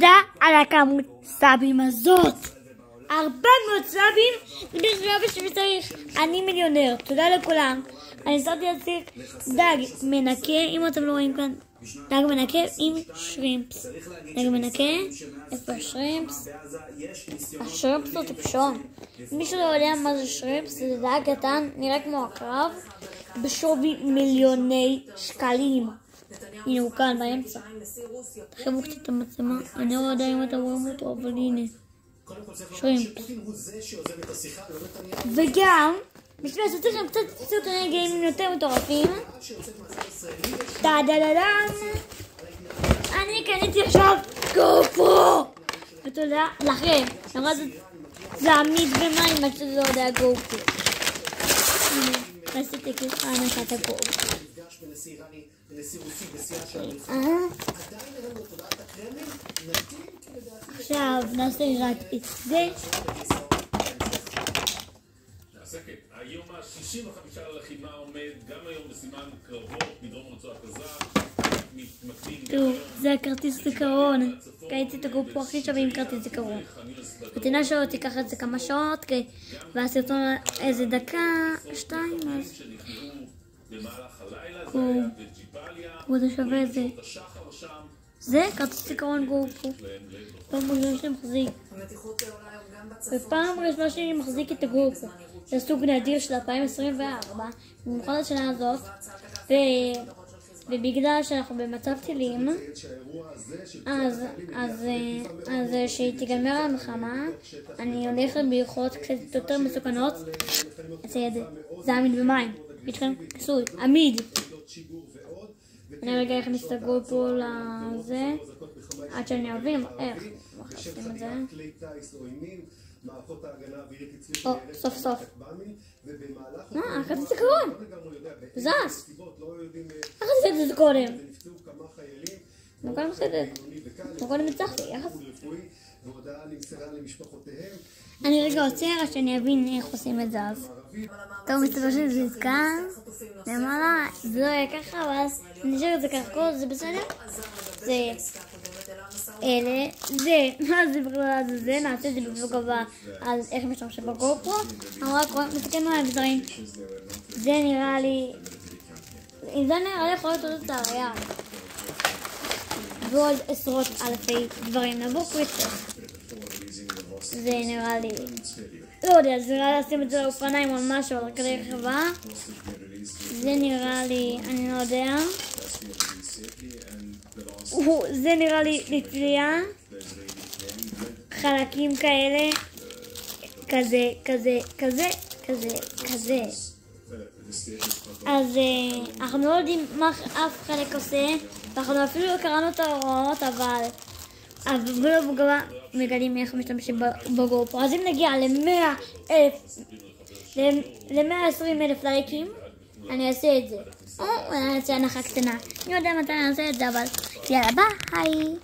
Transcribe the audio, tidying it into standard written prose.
תודה על הכמות סאבים הזאת. 400 סאבים, בשביל שצריך, אני מיליונר. תודה לכולם. אני שמתי להציג דג מנקה, אם אתם לא רואים כאן, דג מנקה עם שרימפס. דג מנקה, איפה השרימפס? השרימפס הוא טיפשון. מישהו לא יודע מה זה שרימפס? זה דג קטן, נראה כמו הקרב, בשווי מיליוני שקלים. הנה הוא כאן באמצע. תחשבו קצת את המצלמה, אני לא יודע אם אתם רואים אותו, אבל הנה שרימפס. וגם בשביל לעשות לכם קצת סרטוני גיימים יותר מטורפים, טה-דה-דה-דם, אני קניתי עכשיו גופרו, ותודה לכם. למרות זה עמיד במים, מה שזה לא יודע גופרו. הנה, עשיתי ככה הנחת הגופרו. עכשיו נעשה רק את זה. היום ה-65 ללחימה עומד גם היום בסימן קרבות מדרום רצועת עזה. תראו, זה הכרטיס זיכרון. קניתי את הגופו הכי שווה עם כרטיס זיכרון. התינה שלו תיקח את זה כמה שעות, והסרטון איזה דקה, 2, אז הוא זה שווה את זה. זה כרטיס זיכרון גופו. פעם ראשונה שאני מחזיק. ופעם ראשונה שאני מחזיק את הגופו. זה סוג נדיר של 2024, במיוחד השנה הזאת, ובגלל שאנחנו במצב טילים, אז שהיא תיגמר המלחמה, אני הולך לבריחות קצת יותר מסוכנות. זה עמיד במים, איתכם כסוי, עמיד. אני רגע אכניס את הגופו לזה, עד שאני אבין איך עושים את זה. סוף סוף. כרטיס זיכרון. זז. איך עשיתי את זה קודם? לא קודם עשיתי את זה. לא קודם הצלחתי. אני רגע עוצר עד שאני אבין איך עושים את זה אז. טוב, מסתבר שזה כאן. למעלה זה לא יהיה ככה, אבל אני נשאר את זה ככה, זה בסדר? זה אלה, זה, מה זה בכלל זה, נעשה את זה בבלוג הבא על איך משתמשים בגופרו. אבל רק מסתכל מה הגזרים. זה נראה לי, אם זה נראה לי יכול להיות עוד את הרעייה. ועוד עשרות אלפי דברים. נעבור קוויצר. זה נראה לי, לא יודע, זה נראה לי לשים את זה לאופניים או משהו, על כדי רחבה. זה נראה לי, אני לא יודע. זה נראה לי לתלייה, חלקים כאלה, כזה. אז אנחנו לא יודעים מה אף חלק עושה, ואנחנו אפילו לא קראנו את ההוראות, אבל לא מגלים איך משתמשים בגופרו. אז אם נגיע ל-120,000 לייקים, אני אעשה את זה. או אני אעשה הנחה קטנה. אני יודע מתי אני אעשה את זה, אבל יאללה, ביי!